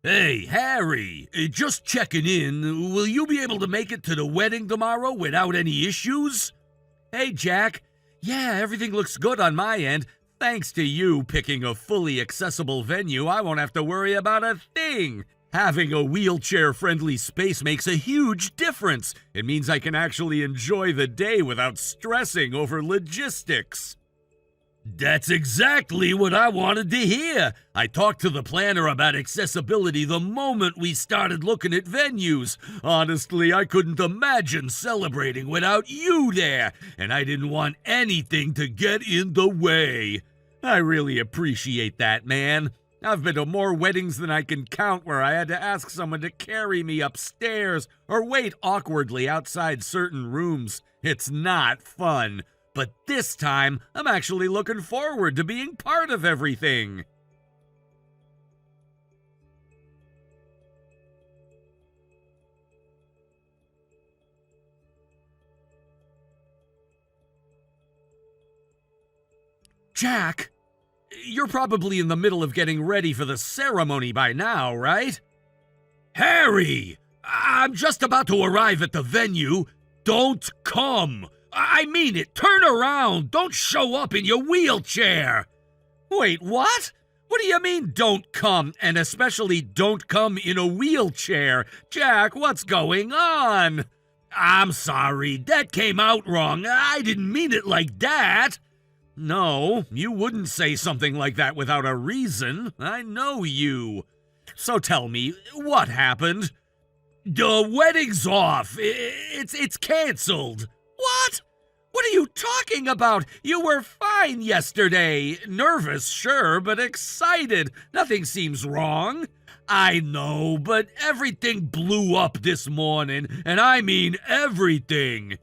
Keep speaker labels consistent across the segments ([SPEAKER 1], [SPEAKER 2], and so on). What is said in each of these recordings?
[SPEAKER 1] Hey, Harry, just checking in. Will you be able to make it to the wedding tomorrow without any issues? Hey, Jack. Yeah, everything looks good on my end. Thanks to you picking a fully accessible venue, I won't have to worry about a thing. Having a wheelchair-friendly space makes a huge difference. It means I can actually enjoy the day without stressing over logistics. That's exactly what I wanted to hear. I talked to the planner about accessibility the moment we started looking at venues. Honestly, I couldn't imagine celebrating without you there, and I didn't want anything to get in the way. I really appreciate that, man. I've been to more weddings than I can count where I had to ask someone to carry me upstairs or wait awkwardly outside certain rooms. It's not fun. But this time, I'm actually looking forward to being part of everything. Jack, you're probably in the middle of getting ready for the ceremony by now, right? Harry, I'm just about to arrive at the venue. Don't come. I mean it. Turn around. Don't show up in your wheelchair. Wait, what? What do you mean, don't come? And especially don't come in a wheelchair? Jack, what's going on? I'm sorry. That came out wrong. I didn't mean it like that. No, you wouldn't say something like that without a reason. I know you. So tell me, what happened? The wedding's off. It's canceled. What? What are you talking about? You were fine yesterday. Nervous, sure, but excited. Nothing seems wrong. I know, but everything blew up this morning, and I mean everything.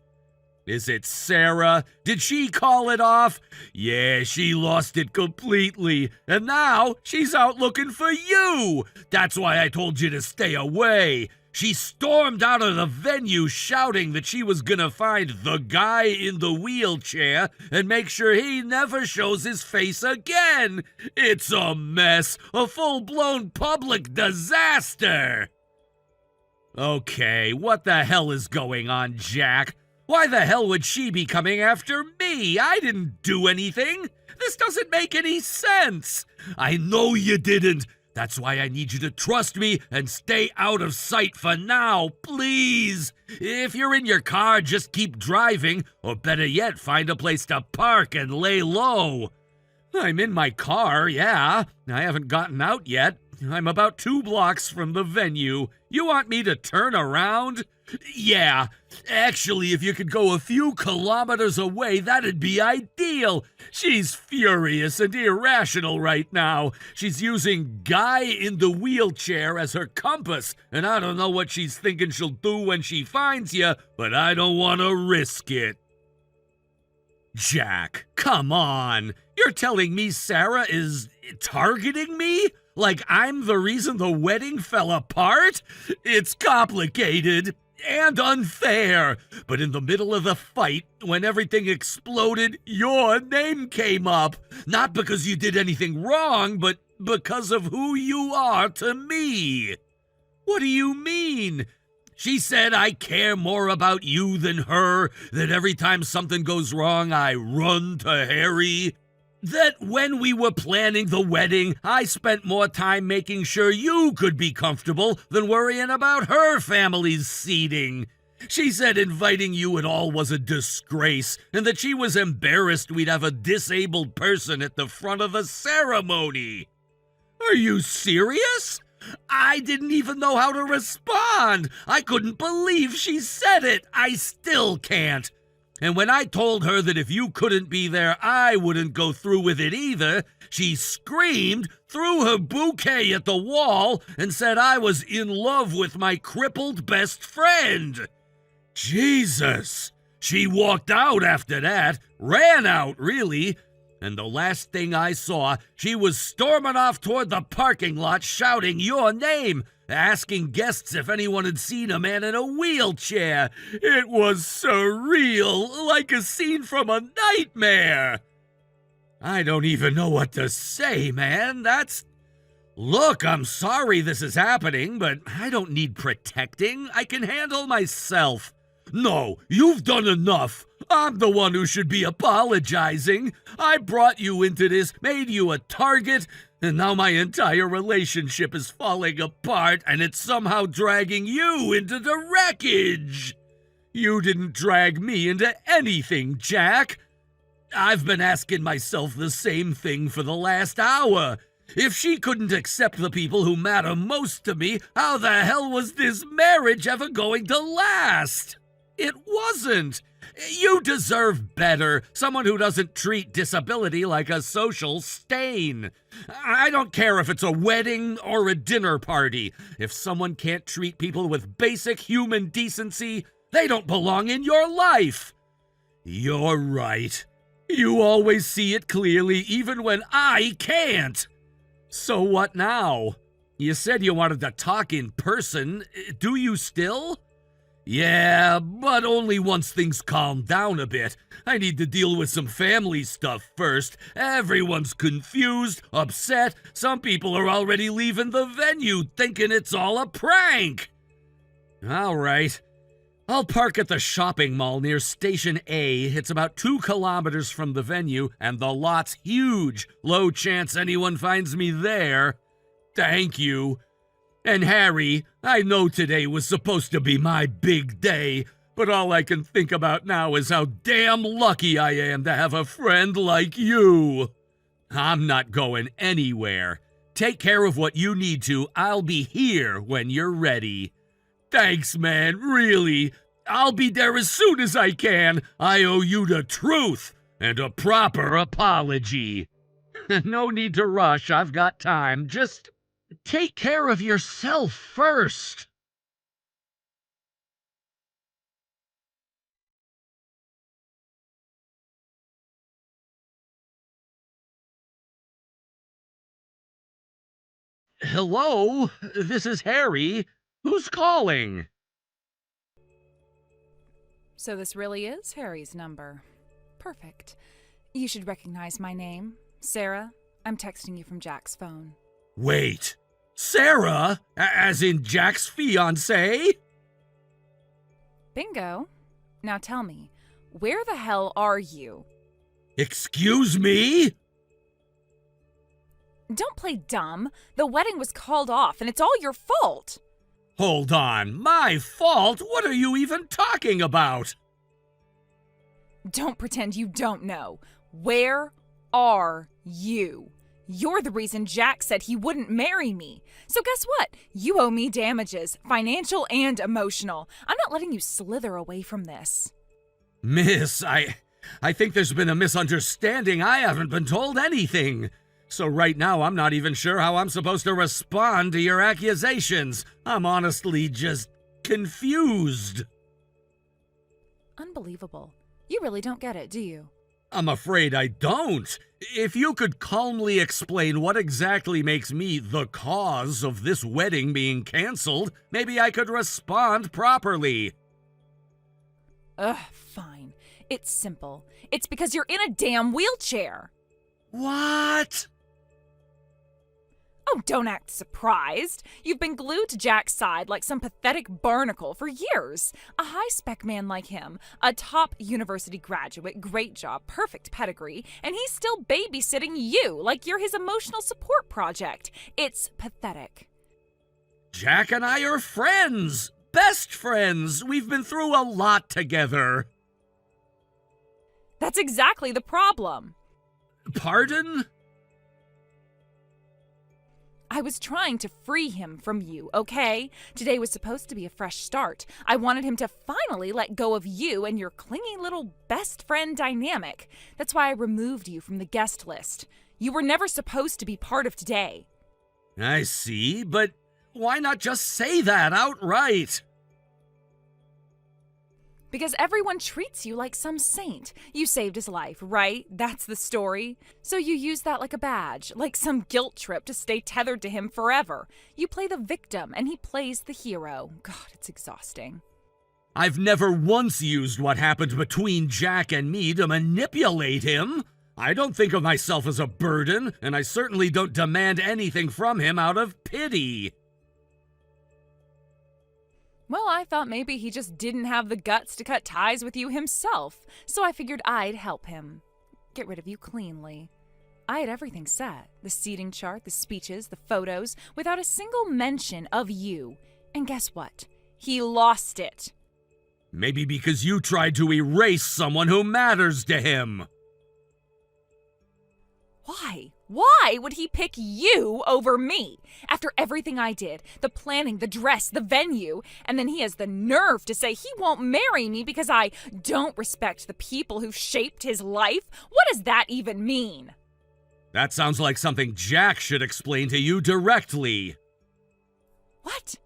[SPEAKER 1] Is it Sarah? Did she call it off? Yeah, she lost it completely, and now she's out looking for you. That's why I told you to stay away. She stormed out of the venue shouting that she was gonna find the guy in the wheelchair and make sure he never shows his face again. It's a mess, a full-blown public disaster. Okay, what the hell is going on, Jack? Why the hell would she be coming after me? I didn't do anything. This doesn't make any sense. I know you didn't. That's why I need you to trust me and stay out of sight for now, please. If you're in your car, just keep driving, or better yet, find a place to park and lay low. I'm in my car, yeah. I haven't gotten out yet. I'm about 2 blocks from the venue. You want me to turn around? Yeah, actually, if you could go a few kilometers away, that'd be ideal. She's furious and irrational right now. She's using guy in the wheelchair as her compass, and I don't know what she's thinking she'll do when she finds you, but I don't want to risk it. Jack, come on. You're telling me Sarah is targeting me? Like I'm the reason the wedding fell apart? It's complicated and unfair, but in the middle of the fight, when everything exploded, your name came up. Not because you did anything wrong, but because of who you are to me. What do you mean? She said I care more about you than her, that every time something goes wrong, I run to Harry. That when we were planning the wedding, I spent more time making sure you could be comfortable than worrying about her family's seating. She said inviting you at all was a disgrace, and that she was embarrassed we'd have a disabled person at the front of the ceremony. Are you serious? I didn't even know how to respond. I couldn't believe she said it. I still can't. And when I told her that if you couldn't be there, I wouldn't go through with it either, she screamed, threw her bouquet at the wall, and said I was in love with my crippled best friend. Jesus! She walked out after that, ran out, really, and the last thing I saw, she was storming off toward the parking lot shouting your name, asking guests if anyone had seen a man in a wheelchair. It was surreal, like a scene from a nightmare. I don't even know what to say, man. That's Look, I'm sorry this is happening, but I don't need protecting. I can handle myself. No, you've done enough. I'm the one who should be apologizing. I brought you into this, made you a target, and now my entire relationship is falling apart, and it's somehow dragging you into the wreckage. You didn't drag me into anything, Jack. I've been asking myself the same thing for the last hour. If she couldn't accept the people who matter most to me, how the hell was this marriage ever going to last? It wasn't. You deserve better. Someone who doesn't treat disability like a social stain. I don't care if it's a wedding or a dinner party. If someone can't treat people with basic human decency, they don't belong in your life. You're right. You always see it clearly, even when I can't. So what now? You said you wanted to talk in person. Do you still? Yeah, but only once things calm down a bit. I need to deal with some family stuff first. Everyone's confused, upset. Some people are already leaving the venue thinking it's all a prank. All right. I'll park at the shopping mall near Station A. It's about 2 kilometers from the venue, and the lot's huge. Low chance anyone finds me there. Thank you. And Harry, I know today was supposed to be my big day, but all I can think about now is how damn lucky I am to have a friend like you. I'm not going anywhere. Take care of what you need to. I'll be here when you're ready. Thanks, man, really. I'll be there as soon as I can. I owe you the truth and a proper apology. No need to rush. I've got time. Just take care of yourself first. Hello? This is Harry. Who's calling?
[SPEAKER 2] So this really is Harry's number. Perfect. You should recognize my name. Sarah, I'm texting you from Jack's phone.
[SPEAKER 1] Wait. Sarah? As in Jack's fiancée?
[SPEAKER 2] Bingo. Now tell me, where the hell are you?
[SPEAKER 1] Excuse me?
[SPEAKER 2] Don't play dumb. The wedding was called off, and it's all your fault.
[SPEAKER 1] Hold on. My fault? What are you even talking about?
[SPEAKER 2] Don't pretend you don't know. Where are you? You're the reason Jack said he wouldn't marry me. So guess what? You owe me damages, financial and emotional. I'm not letting you slither away from this.
[SPEAKER 1] Miss, I think there's been a misunderstanding. I haven't been told anything. So right now, I'm not even sure how I'm supposed to respond to your accusations. I'm honestly just confused.
[SPEAKER 2] Unbelievable. You really don't get it, do you?
[SPEAKER 1] I'm afraid I don't. If you could calmly explain what exactly makes me the cause of this wedding being canceled, maybe I could respond properly.
[SPEAKER 2] Fine. It's simple. It's because you're in a damn wheelchair.
[SPEAKER 1] What?
[SPEAKER 2] Oh, don't act surprised. You've been glued to Jack's side like some pathetic barnacle for years. A high-spec man like him, a top university graduate, great job, perfect pedigree, and he's still babysitting you like you're his emotional support project. It's pathetic.
[SPEAKER 1] Jack and I are friends. Best friends. We've been through a lot together.
[SPEAKER 2] That's exactly the problem.
[SPEAKER 1] Pardon?
[SPEAKER 2] I was trying to free him from you, okay? Today was supposed to be a fresh start. I wanted him to finally let go of you and your clingy little best friend dynamic. That's why I removed you from the guest list. You were never supposed to be part of today.
[SPEAKER 1] I see, but why not just say that outright?
[SPEAKER 2] Because everyone treats you like some saint. You saved his life, right? That's the story. So you use that like a badge, like some guilt trip to stay tethered to him forever. You play the victim and he plays the hero. God, it's exhausting.
[SPEAKER 1] I've never once used what happened between Jack and me to manipulate him. I don't think of myself as a burden, and I certainly don't demand anything from him out of pity.
[SPEAKER 2] Well, I thought maybe he just didn't have the guts to cut ties with you himself, so I figured I'd help him. Get rid of you cleanly. I had everything set. The seating chart, the speeches, the photos, without a single mention of you. And guess what? He lost it.
[SPEAKER 1] Maybe because you tried to erase someone who matters to him.
[SPEAKER 2] Why? Why would he pick you over me? After everything I did, the planning, the dress, the venue, and then he has the nerve to say he won't marry me because I don't respect the people who shaped his life? What does that even mean?
[SPEAKER 1] That sounds like something Jack should explain to you directly.
[SPEAKER 2] What?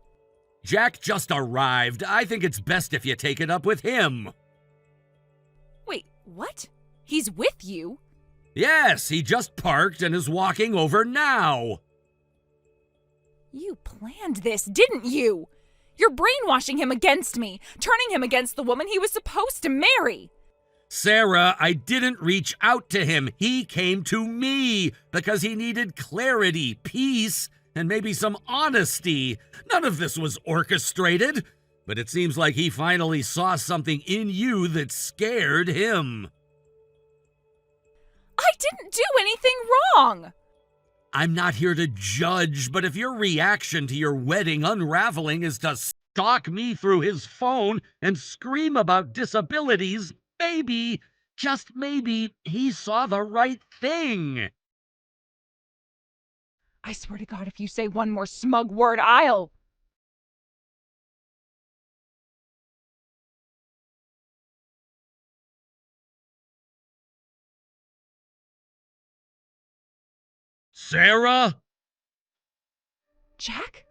[SPEAKER 1] Jack just arrived. I think it's best if you take it up with him.
[SPEAKER 2] Wait, what? He's with you?
[SPEAKER 1] Yes, he just parked and is walking over now.
[SPEAKER 2] You planned this, didn't you? You're brainwashing him against me, turning him against the woman he was supposed to marry.
[SPEAKER 1] Sarah, I didn't reach out to him. He came to me because he needed clarity, peace, and maybe some honesty. None of this was orchestrated, but it seems like he finally saw something in you that scared him.
[SPEAKER 2] I didn't do anything wrong.
[SPEAKER 1] I'm not here to judge, but if your reaction to your wedding unraveling is to stalk me through his phone and scream about disabilities, maybe, just maybe, he saw the right thing.
[SPEAKER 2] I swear to God, if you say one more smug word, I'll...
[SPEAKER 1] Sarah?
[SPEAKER 2] Jack?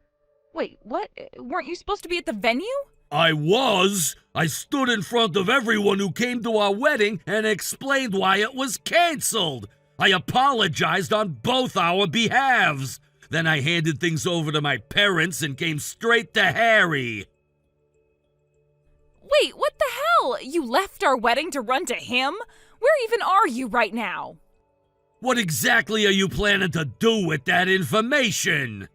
[SPEAKER 2] Wait, what? Weren't you supposed to be at the venue?
[SPEAKER 1] I was. I stood in front of everyone who came to our wedding and explained why it was canceled. I apologized on both our behalves. Then I handed things over to my parents and came straight to Harry.
[SPEAKER 2] Wait, what the hell? You left our wedding to run to him? Where even are you right now?
[SPEAKER 1] What exactly are you planning to do with that information?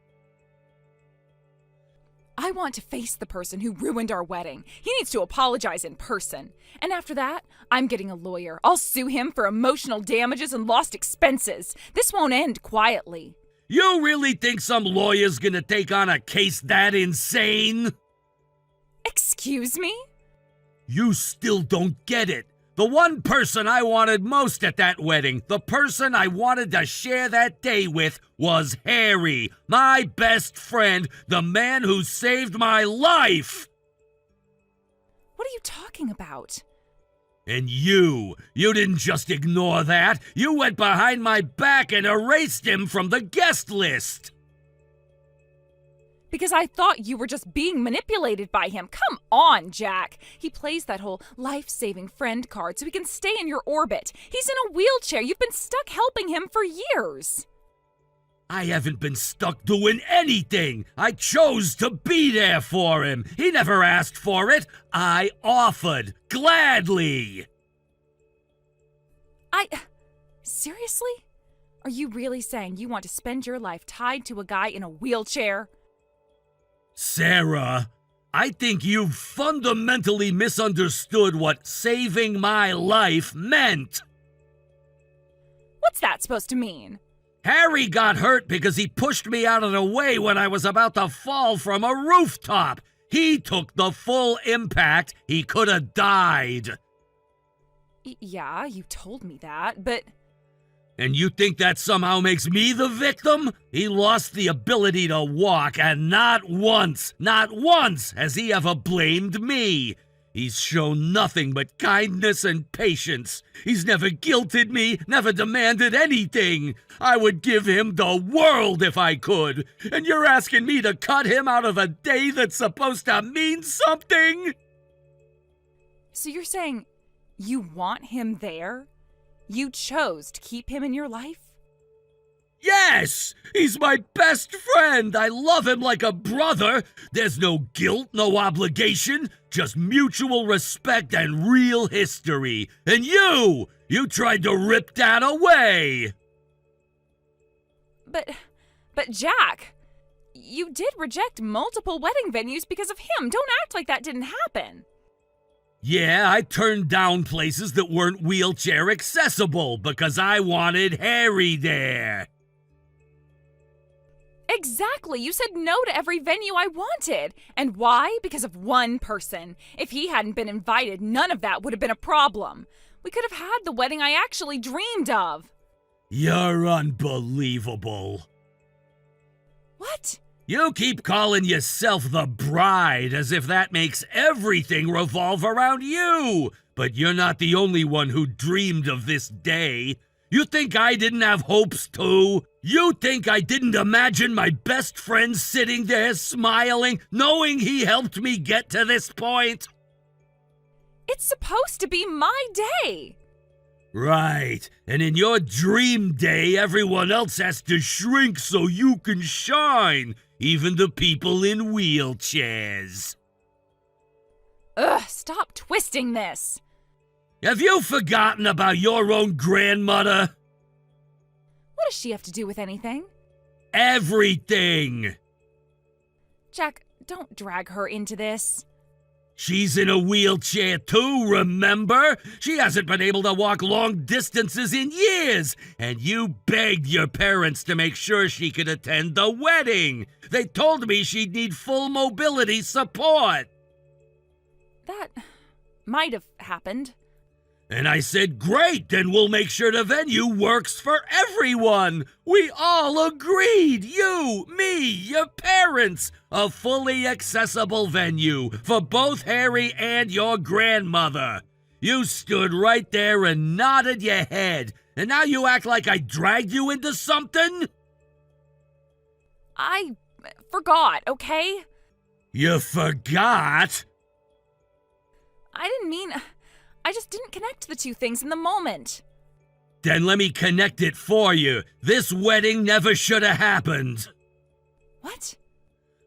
[SPEAKER 2] I want to face the person who ruined our wedding. He needs to apologize in person. And after that, I'm getting a lawyer. I'll sue him for emotional damages and lost expenses. This won't end quietly.
[SPEAKER 1] You really think some lawyer's gonna take on a case that insane?
[SPEAKER 2] Excuse me?
[SPEAKER 1] You still don't get it. The one person I wanted most at that wedding, the person I wanted to share that day with, was Harry, my best friend, the man who saved my life.
[SPEAKER 2] What are you talking about?
[SPEAKER 1] And you didn't just ignore that. You went behind my back and erased him from the guest list.
[SPEAKER 2] Because I thought you were just being manipulated by him. Come on, Jack. He plays that whole life-saving friend card so he can stay in your orbit. He's in a wheelchair. You've been stuck helping him for years.
[SPEAKER 1] I haven't been stuck doing anything. I chose to be there for him. He never asked for it. I offered, gladly.
[SPEAKER 2] Seriously? Are you really saying you want to spend your life tied to a guy in a wheelchair?
[SPEAKER 1] Sarah, I think you've fundamentally misunderstood what saving my life meant.
[SPEAKER 2] What's that supposed to mean?
[SPEAKER 1] Harry got hurt because he pushed me out of the way when I was about to fall from a rooftop. He took the full impact. He could have died.
[SPEAKER 2] Yeah, you told me that, but...
[SPEAKER 1] And you think that somehow makes me the victim? He lost the ability to walk, and not once has he ever blamed me. He's shown nothing but kindness and patience. He's never guilted me, never demanded anything. I would give him the world if I could. And you're asking me to cut him out of a day that's supposed to mean something?
[SPEAKER 2] So you're saying you want him there? You chose to keep him in your life?
[SPEAKER 1] Yes! He's my best friend! I love him like a brother! There's no guilt, no obligation, just mutual respect and real history. And you You tried to rip Dad away!
[SPEAKER 2] But Jack, you did reject multiple wedding venues because of him. Don't act like that didn't happen.
[SPEAKER 1] Yeah, I turned down places that weren't wheelchair accessible because I wanted Harry there.
[SPEAKER 2] Exactly. You said no to every venue I wanted. And why? Because of one person. If he hadn't been invited, none of that would have been a problem. We could have had the wedding I actually dreamed of.
[SPEAKER 1] You're unbelievable.
[SPEAKER 2] What?
[SPEAKER 1] You keep calling yourself the bride as if that makes everything revolve around you. But you're not the only one who dreamed of this day. You think I didn't have hopes too? You think I didn't imagine my best friend sitting there smiling, knowing he helped me get to this point?
[SPEAKER 2] It's supposed to be my day.
[SPEAKER 1] Right, and in your dream day, everyone else has to shrink so you can shine, even the people in wheelchairs.
[SPEAKER 2] Ugh, stop twisting this.
[SPEAKER 1] Have you forgotten about your own grandmother?
[SPEAKER 2] What does she have to do with anything?
[SPEAKER 1] Everything!
[SPEAKER 2] Jack, don't drag her into this.
[SPEAKER 1] She's in a wheelchair too, remember? She hasn't been able to walk long distances in years, and you begged your parents to make sure she could attend the wedding. They told me she'd need full mobility support.
[SPEAKER 2] That might have happened.
[SPEAKER 1] And I said, great, then we'll make sure the venue works for everyone. We all agreed, you, me, your parents, a fully accessible venue for both Harry and your grandmother. You stood right there and nodded your head, and now you act like I dragged you into something?
[SPEAKER 2] I forgot, okay?
[SPEAKER 1] You forgot?
[SPEAKER 2] I didn't mean... I just didn't connect the two things in the moment.
[SPEAKER 1] Then let me connect it for you. This wedding never should have happened.
[SPEAKER 2] What?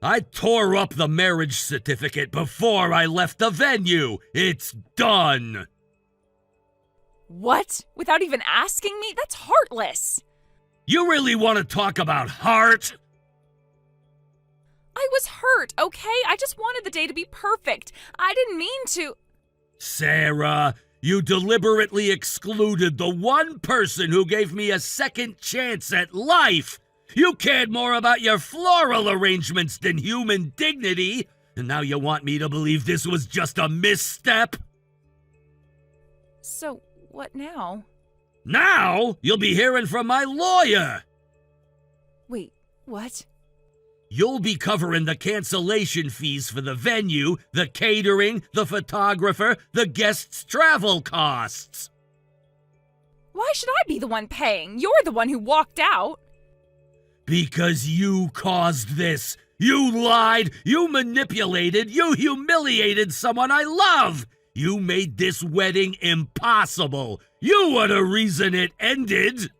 [SPEAKER 1] I tore up the marriage certificate before I left the venue. It's done.
[SPEAKER 2] What? Without even asking me? That's heartless.
[SPEAKER 1] You really want to talk about heart?
[SPEAKER 2] I was hurt, okay? I just wanted the day to be perfect. I didn't mean to...
[SPEAKER 1] Sarah, you deliberately excluded the one person who gave me a second chance at life. You cared more about your floral arrangements than human dignity, and now you want me to believe this was just a misstep?
[SPEAKER 2] So, what now?
[SPEAKER 1] Now, you'll be hearing from my lawyer.
[SPEAKER 2] Wait, what?
[SPEAKER 1] You'll be covering the cancellation fees for the venue, the catering, the photographer, the guests' travel costs.
[SPEAKER 2] Why should I be the one paying? You're the one who walked out.
[SPEAKER 1] Because you caused this. You lied, you manipulated, you humiliated someone I love. You made this wedding impossible. You were the reason it ended.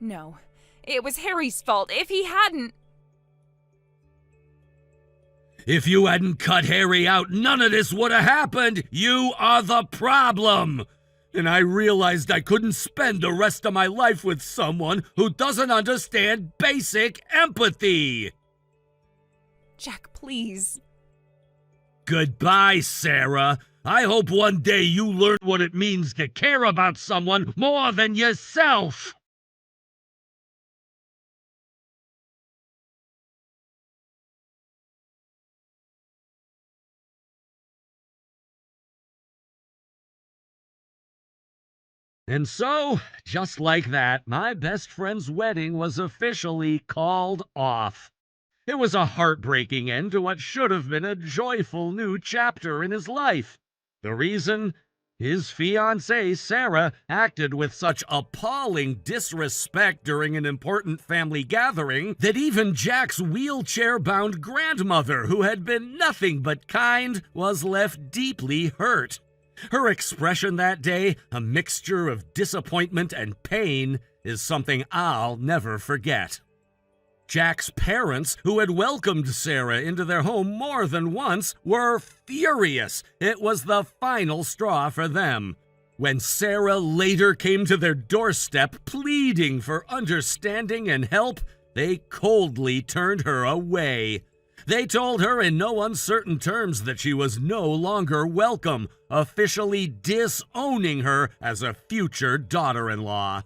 [SPEAKER 2] No, it was Harry's fault. If he hadn't...
[SPEAKER 1] If you hadn't cut Harry out, none of this would have happened. You are the problem. And I realized I couldn't spend the rest of my life with someone who doesn't understand basic empathy.
[SPEAKER 2] Jack, please.
[SPEAKER 1] Goodbye, Sarah. I hope one day you learn what it means to care about someone more than yourself. And so, just like that, my best friend's wedding was officially called off. It was a heartbreaking end to what should have been a joyful new chapter in his life. The reason? His fiancée, Sarah, acted with such appalling disrespect during an important family gathering that even Jack's wheelchair-bound grandmother, who had been nothing but kind, was left deeply hurt. Her expression that day, a mixture of disappointment and pain, is something I'll never forget. Jack's parents, who had welcomed Sarah into their home more than once, were furious. It was the final straw for them. When Sarah later came to their doorstep pleading for understanding and help, they coldly turned her away. They told her in no uncertain terms that she was no longer welcome, officially disowning her as a future daughter-in-law.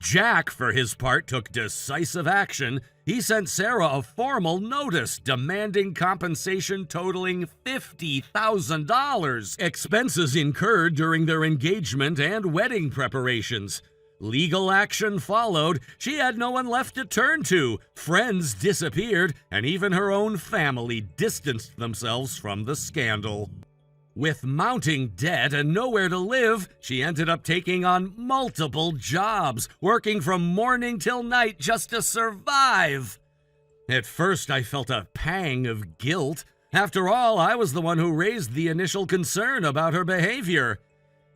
[SPEAKER 1] Jack, for his part, took decisive action. He sent Sarah a formal notice demanding compensation totaling $50,000, expenses incurred during their engagement and wedding preparations. Legal action followed. She had no one left to turn to. Friends disappeared, and even her own family distanced themselves from the scandal. With mounting debt and nowhere to live, she ended up taking on multiple jobs, working from morning till night just to survive. At first, I felt a pang of guilt. After all, I was the one who raised the initial concern about her behavior.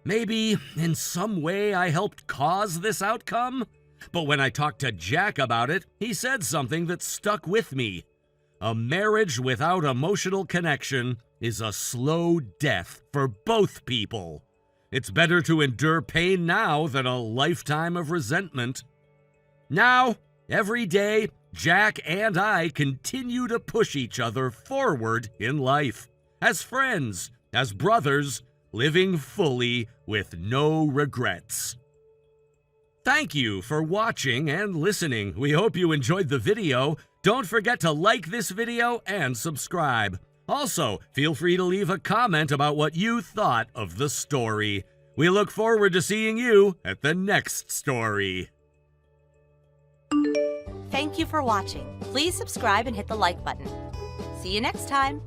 [SPEAKER 1] Maybe, in some way, I helped cause this outcome? But when I talked to Jack about it, he said something that stuck with me. A marriage without emotional connection is a slow death for both people. It's better to endure pain now than a lifetime of resentment. Now, every day, Jack and I continue to push each other forward in life. As friends, as brothers, living fully with no regrets. Thank you for watching and listening. We hope you enjoyed the video. Don't forget to like this video and subscribe. Also, feel free to leave a comment about what you thought of the story. We look forward to seeing you at the next story.
[SPEAKER 3] Thank you for watching. Please subscribe and hit the like button. See you next time.